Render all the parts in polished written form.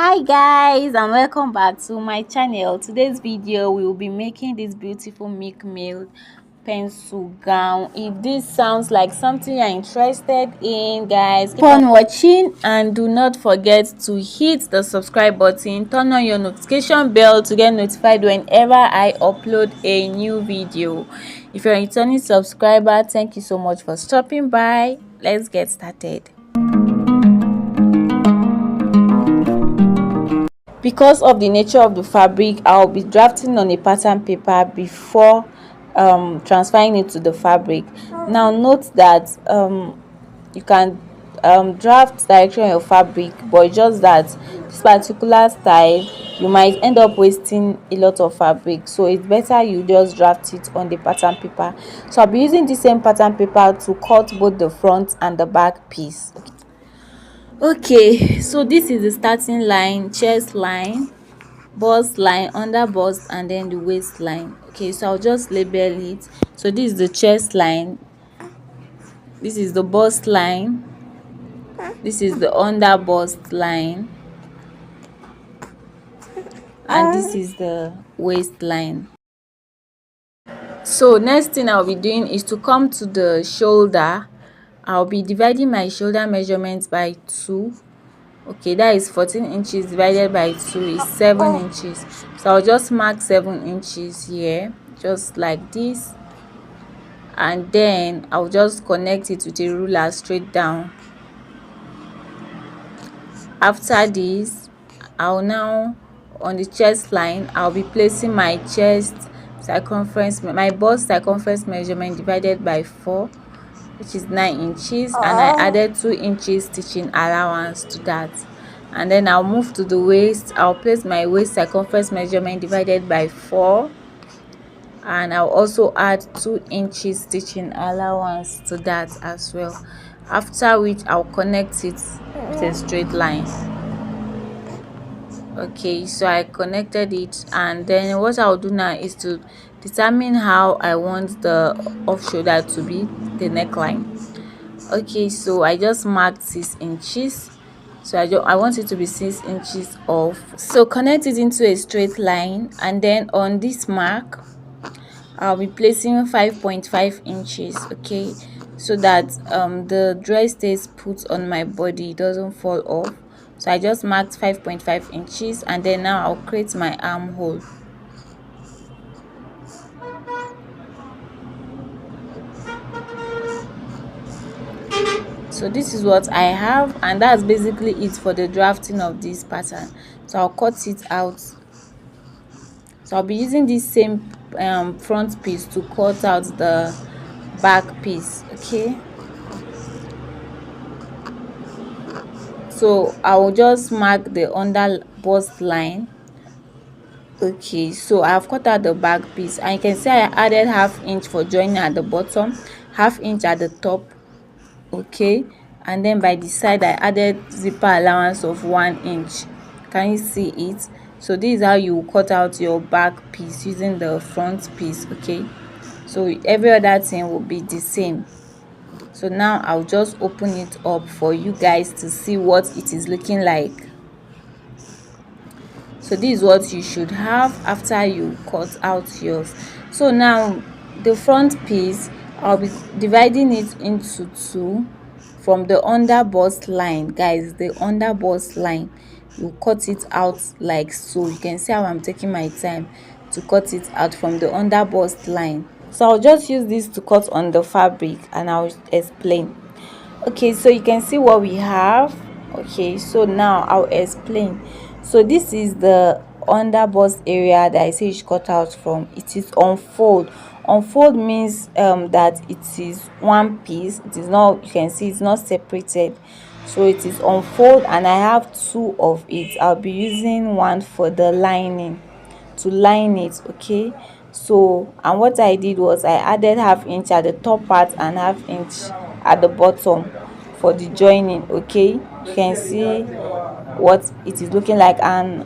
Hi guys, and welcome back to my channel. Today's video we will be making this beautiful Milk Maid pencil gown. If this sounds like something you're interested in, guys, keep on watching and do not forget to hit the subscribe button, turn on your notification bell to get notified whenever I upload a new video. If you're a returning subscriber, thank you so much for stopping by. Let's get started. Because of the nature of the fabric, I'll be drafting on a pattern paper before transferring it to the fabric. Now note that you can draft directly on your fabric, but it's just that this particular style you might end up wasting a lot of fabric, so it's better you just draft it on the pattern paper. So I'll be using the same pattern paper to cut both the front and the back piece. Okay, so this is the starting line, chest line, bust line, under bust, and then the waistline. Okay, so I'll just label it. So this is the chest line, this is the bust line, this is the under bust line, and this is the waistline. So next thing I'll be doing is to come to the shoulder. I'll be dividing my shoulder measurements by 2. Okay, that is 14 inches divided by 2 is 7 inches. So I'll just mark 7 inches here, just like this, and then I'll just connect it with a ruler straight down. After this, I'll now, on the chest line, I'll be placing my chest circumference, my bust circumference measurement divided by 4, which is 9 inches, and I added 2 inches stitching allowance to that. And then I'll move to the waist. I'll place my waist circumference measurement divided by 4, and I'll also add 2 inches stitching allowance to that as well, after which I'll connect it with a straight line. Okay, so I connected it, and then what I'll do now is to determine how I want the off shoulder to be, the neckline. Okay, so I just marked 6 inches, so I want it to be 6 inches off. So connect it into a straight line, and then on this mark I'll be placing 5.5 inches. Okay, so that the dress stays put on my body, it doesn't fall off. So I just marked 5.5 inches, and then now I'll create my armhole. So this is what I have, and that's basically it for the drafting of this pattern. So I'll cut it out. So I'll be using this same front piece to cut out the back piece. Okay, so I will just mark the under bust line. Okay, so I have cut out the back piece, and you can see I added ½ inch for joining at the bottom, ½ inch at the top. Okay, and then by the side I added zipper allowance of 1 inch. Can you see it? So this is how you cut out your back piece using the front piece. Okay, so every other thing will be the same. So now I'll just open it up for you guys to see what it is looking like. So this is what you should have after you cut out yours. So now the front piece, I'll be dividing it into 2 from the under bust line. Guys, the under bust line, you cut it out like so. You can see how I'm taking my time to cut it out from the under bust line. So I'll just use this to cut on the fabric, and I'll explain. Okay, so you can see what we have. Okay, so now I'll explain. So this is the under bust area that I say you should cut out from. It is unfold. Unfold means that it is one piece. It is not, you can see it's not separated, so it is unfold, and I have 2 of it. I'll be using one for the lining to line it. Okay, so, and what I did was I added ½ inch at the top part and ½ inch at the bottom for the joining. Okay, you can see what it is looking like and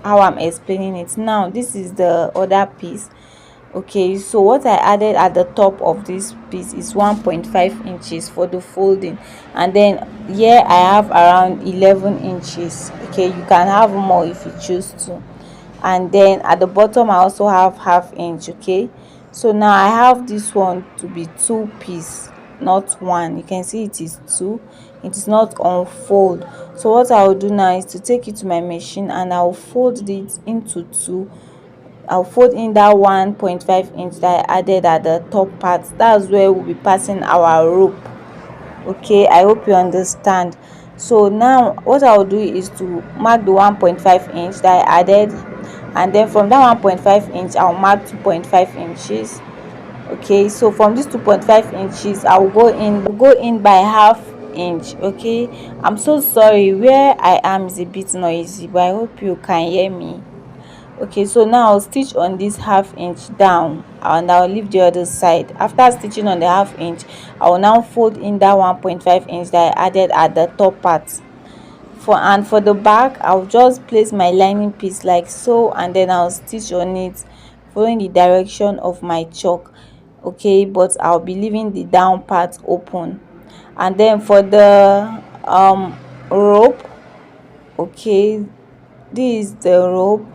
how I'm explaining it. Now this is the other piece. Okay, so what I added at the top of this piece is 1.5 inches for the folding, and then here I have around 11 inches. Okay, you can have more if you choose to. And then at the bottom I also have half inch. Okay, so now I have this one to be 2 piece, not one. You can see it is 2, it is not on fold. So what I will do now is to take it to my machine and I'll fold it into 2. I'll fold in that 1.5 inch that I added at the top part. That's where we'll be passing our rope. Okay, I hope you understand. So now what I'll do is to mark the 1.5 inch that I added, and then from that 1.5 inch I'll mark 2.5 inches. Okay, so from this 2.5 inches I'll go in by half inch. Okay, I'm so sorry, where I am is a bit noisy, but I hope you can hear me. Okay, so now I'll stitch on this half inch down and I'll leave the other side. After stitching on the half inch, I will now fold in that 1.5 inch that I added at the top part. For the back, I'll just place my lining piece like so, and then I'll stitch on it following the direction of my chalk. Okay, but I'll be leaving the down part open. And then for the rope, okay, this is the rope.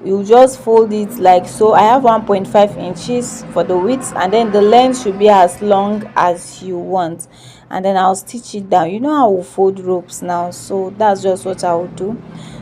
You just fold it like so. I have 1.5 inches for the width, and then the length should be as long as you want, and then I'll stitch it down. You know how we fold ropes now, so that's just what I will do.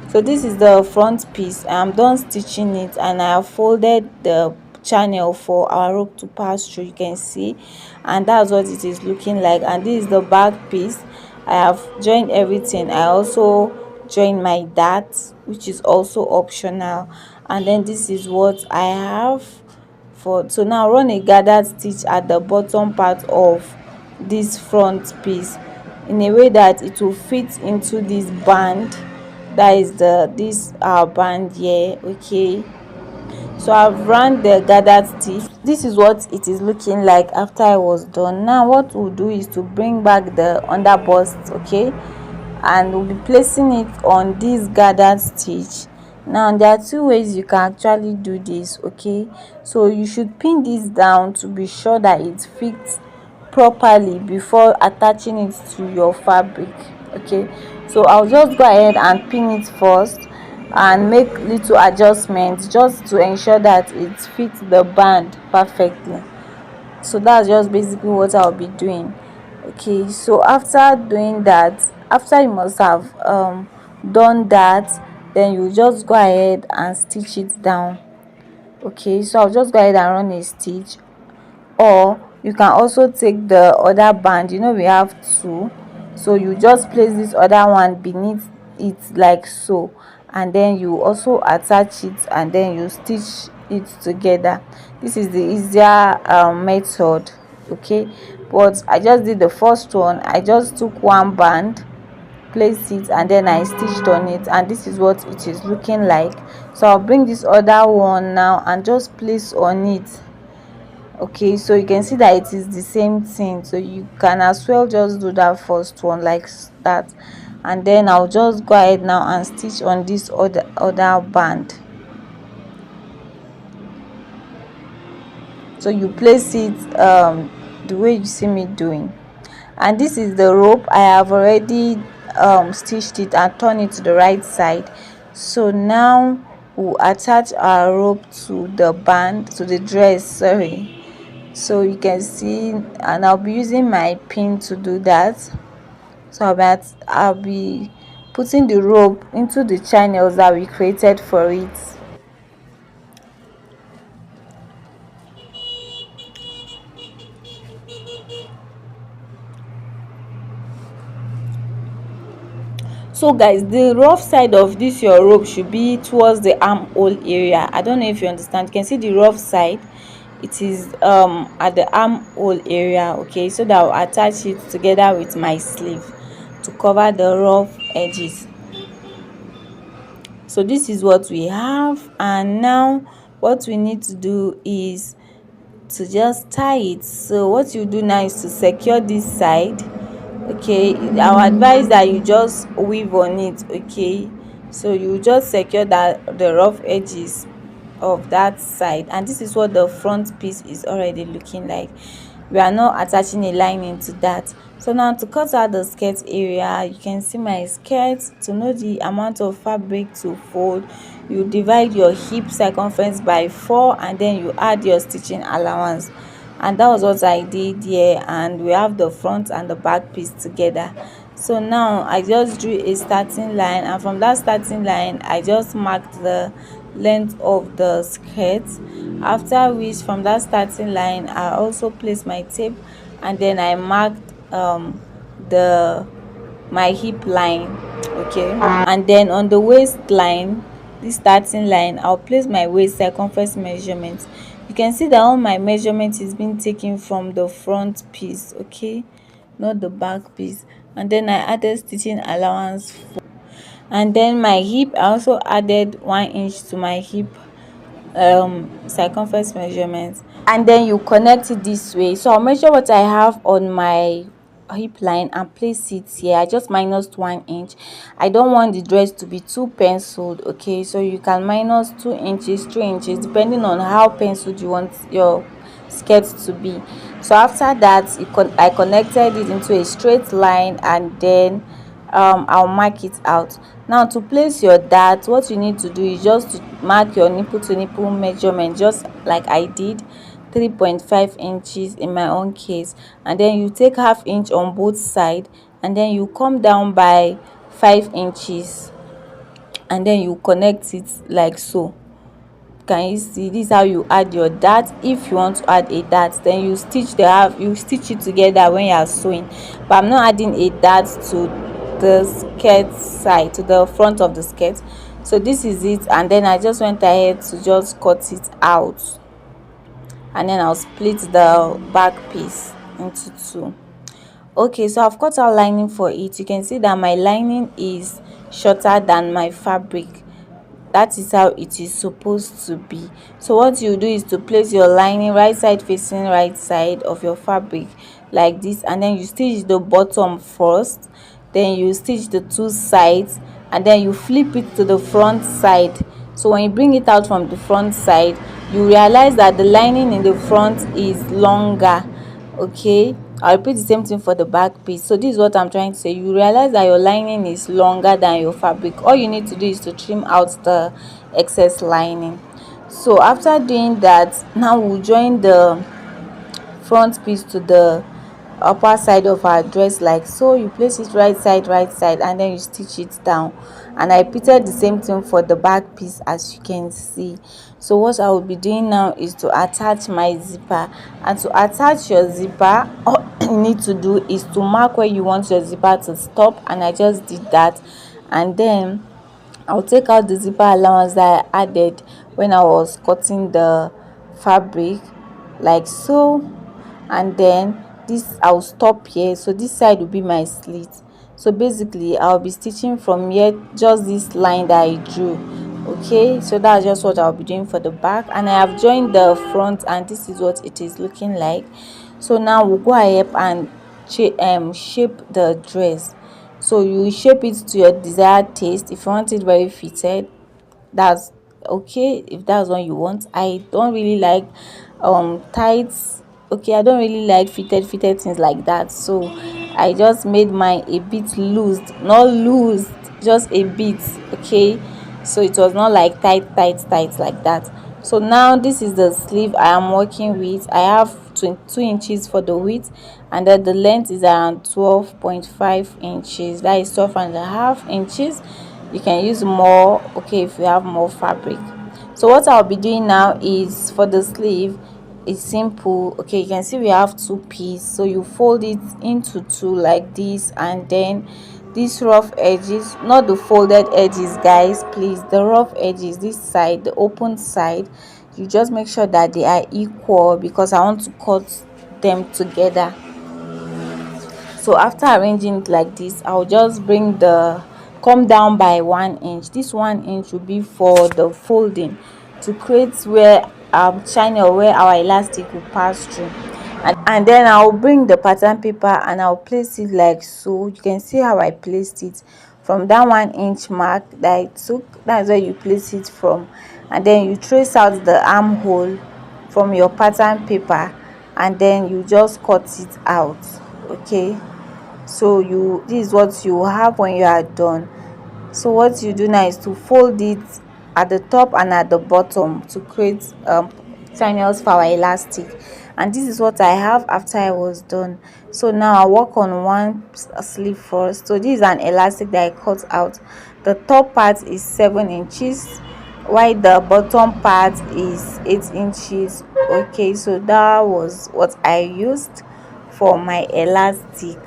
So this is the front piece. I'm done stitching it and I have folded the channel for our rope to pass through. You can see, and that's what it is looking like. And this is the back piece. I have joined everything. I also join my dart, which is also optional, and then this is what I have for. So now run a gathered stitch at the bottom part of this front piece in a way that it will fit into this band, that is this band here. Okay, so I've run the gathered stitch. This is what it is looking like after I was done. Now what we'll do is to bring back the under bust. Okay, and we'll be placing it on this gathered stitch. Now there are two ways you can actually do this. Okay, so you should pin this down to be sure that it fits properly before attaching it to your fabric. Okay, so I'll just go ahead and pin it first and make little adjustments just to ensure that it fits the band perfectly. So that's just basically what I'll be doing. Okay, so after doing that, after you must have done that, then you just go ahead and stitch it down. Okay, so I'll just go ahead and run a stitch, or you can also take the other band. You know we have two, so you just place this other one beneath it like so, and then you also attach it and then you stitch it together. This is the easier method. Okay, but I just did the first one. I just took one band, placed it, and then I stitched on it, and this is what it is looking like. So I'll bring this other one now and just place on it. Okay, so you can see that it is the same thing, so you can as well just do that first one like that, and then I'll just go ahead now and stitch on this other band. So you place it the way you see me doing. And this is the rope. I have already stitched it and turned it to the right side. So now we'll attach our rope to the band, to the dress, sorry. So you can see, and I'll be using my pin to do that. So I'll be putting the rope into the channels that we created for it. So guys, the rough side of this your rope should be towards the armhole area. I don't know if you understand. You can see the rough side, it is at the armhole area. Okay, so that I'll attach it together with my sleeve to cover the rough edges. So this is what we have, and now what we need to do is to just tie it. So what you do now is to secure this side. Okay, our advice that you just weave on it. Okay, so you just secure that the rough edges of that side, and this is what the front piece is already looking like. We are not attaching a lining to that. So now to cut out the skirt area, you can see my skirt. To know the amount of fabric to fold, you divide your hip circumference by 4 and then you add your stitching allowance, and that was what I did here. And we have the front and the back piece together. So now I just drew a starting line, and from that starting line I just marked the length of the skirt, after which from that starting line I also placed my tape, and then I marked the my hip line. Okay, and then on the waistline, this starting line, I'll place my waist circumference measurement. You can see that all my measurement is being taken from the front piece, okay, not the back piece. And then I added stitching allowance and then my hip, I also added 1 inch to my hip circumference measurement, and then you connect it this way. So I'll measure what I have on my hip line and place it here. I just minus 1 inch. I don't want the dress to be too penciled, okay, so you can minus 2 inches, 3 inches, depending on how penciled you want your skirt to be. So after that, I connected it into a straight line, and then I'll mark it out. Now to place your dart, what you need to do is just to mark your nipple to nipple measurement, just like I did, 3.5 inches in my own case, and then you take ½ inch on both sides, and then you come down by 5 inches, and then you connect it like so. Can you see? This is how you add your dart. If you want to add a dart, then you stitch it together when you are sewing, but I'm not adding a dart to the skirt side, to the front of the skirt. So this is it, and then I just went ahead to just cut it out, and then I'll split the back piece into two. Okay, so I've cut out lining for it. You can see that my lining is shorter than my fabric. That is how it is supposed to be. So what you do is to place your lining right side facing right side of your fabric like this, and then you stitch the bottom first, then you stitch the two sides, and then you flip it to the front side. So when you bring it out from the front side, you realize that the lining in the front is longer. Okay, I'll repeat the same thing for the back piece. So this is what I'm trying to say. You realize that your lining is longer than your fabric. All you need to do is to trim out the excess lining. So after doing that, now we'll join the front piece to the upper side of our dress like so. You place it right side, and then you stitch it down, and I repeated the same thing for the back piece, as you can see. So what I will be doing now is to attach my zipper, and to attach your zipper, all you need to do is to mark where you want your zipper to stop, and I just did that. And then I'll take out the zipper allowance that I added when I was cutting the fabric like so, and then this, I'll stop here. So this side will be my slit. So basically I'll be stitching from here, just this line that I drew. Okay, so that's just what I'll be doing for the back, and I have joined the front, and this is what it is looking like. So now we'll go ahead and shape the dress. So you shape it to your desired taste. If you want it very fitted, that's okay. If that's what you want, I don't really like tights. Okay, I don't really like fitted things like that, so I just made mine a bit loose, not loose, just a bit. Okay, so it was not like tight like that. So now this is the sleeve I am working with. I have 22 inches for the width, and then the length is around 12.5 inches. That is 12.5 inches. You can use more, okay, if you have more fabric. So what I'll be doing now is, for the sleeve, it's simple. Okay, you can see we have two pieces, so you fold it into two like this, and then these rough edges, not the folded edges guys, please, the rough edges, this side, the open side, you just make sure that they are equal, because I want to cut them together. So after arranging it like this, I'll just come down by 1 inch. This 1 inch will be for the folding, to create where channel where our elastic will pass through. And then I'll bring the pattern paper and I'll place it like so. You can see how I placed it. from that 1 inch mark that I took. That's where you place it from, and then you trace out the armhole from your pattern paper, and then you just cut it out. Okay, so this is what you have when you are done. So what you do now is to fold it at the top and at the bottom to create channels for our elastic. And this is what I have after I was done. So now I work on one sleeve first. So this is an elastic that I cut out. The top part is 7 inches, while the bottom part is 8 inches. Okay, so that was what I used for my elastic.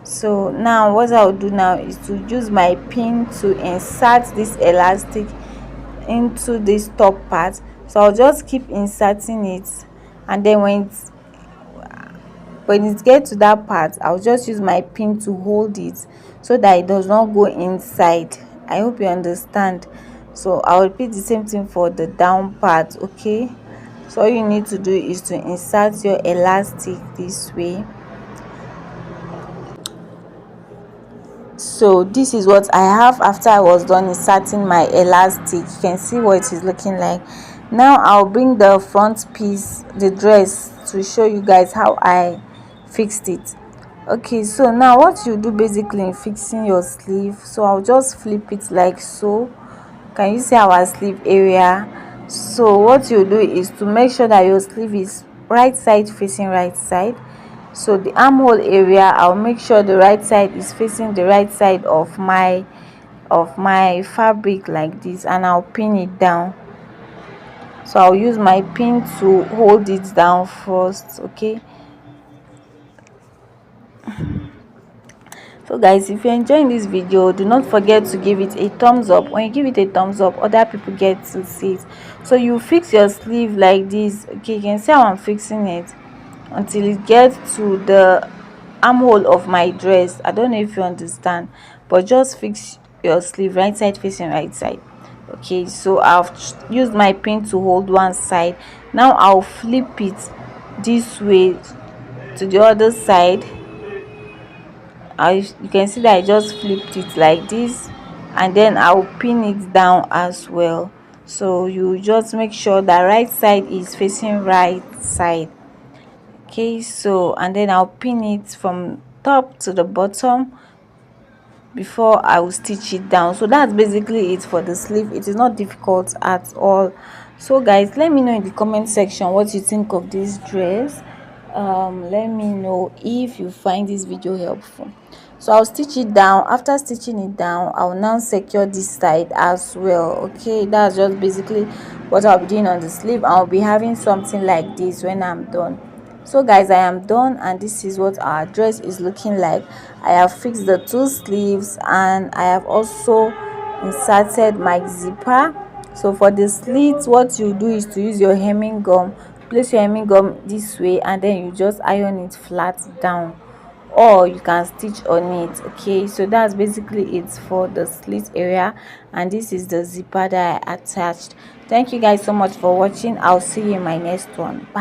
So now what I'll do now is to use my pin to insert this elastic into this top part. So I'll just keep inserting it, and then when it gets to that part, I'll just use my pin to hold it so that it does not go inside. I hope you understand. So I'll repeat the same thing for the down part. Okay, so all you need to do is to insert your elastic this way. So this is what I have after I was done inserting my elastic. You can see what it is looking like. Now I'll bring the front piece, the dress, to show you guys how I fixed it. Okay, so now what you do basically in fixing your sleeve, so I'll just flip it like so. Can you see our sleeve area? So what you do is to make sure that your sleeve is right side facing right side. So the armhole area, I'll make sure the right side is facing the right side of my fabric like this, and I'll pin it down. So I'll use my pin to hold it down first. Okay, so guys, if you're enjoying this video, do not forget to give it a thumbs up. When you give it a thumbs up, other people get to see it. So you fix your sleeve like this. Okay, you can see how I'm fixing it until it gets to the armhole of my dress. I don't know if you understand, but just fix your sleeve right side facing right side. Okay, so I've used my pin to hold one side. Now I'll flip it this way to the other side. You can see that I just flipped it like this, and then I'll pin it down as well. So you just make sure that right side is facing right side. Okay, so and then I'll pin it from top to the bottom before I will stitch it down. So that's basically it for the sleeve. It is not difficult at all. So guys, let me know in the comment section what you think of this dress. Let me know if you find this video helpful. So I'll stitch it down. After stitching it down, I'll now secure this side as well. Okay, that's just basically what I'll be doing on the sleeve. I'll be having something like this when I'm done. So guys, I am done, and this is what our dress is looking like. I have fixed the 2 sleeves, and I have also inserted my zipper. So for the slits, what you do is to use your hemming gum. Place your hemming gum this way, and then you just iron it flat down, or you can stitch on it. Okay, so that's basically it for the slit area, and this is the zipper that I attached. Thank you guys so much for watching. I'll see you in my next one. Bye.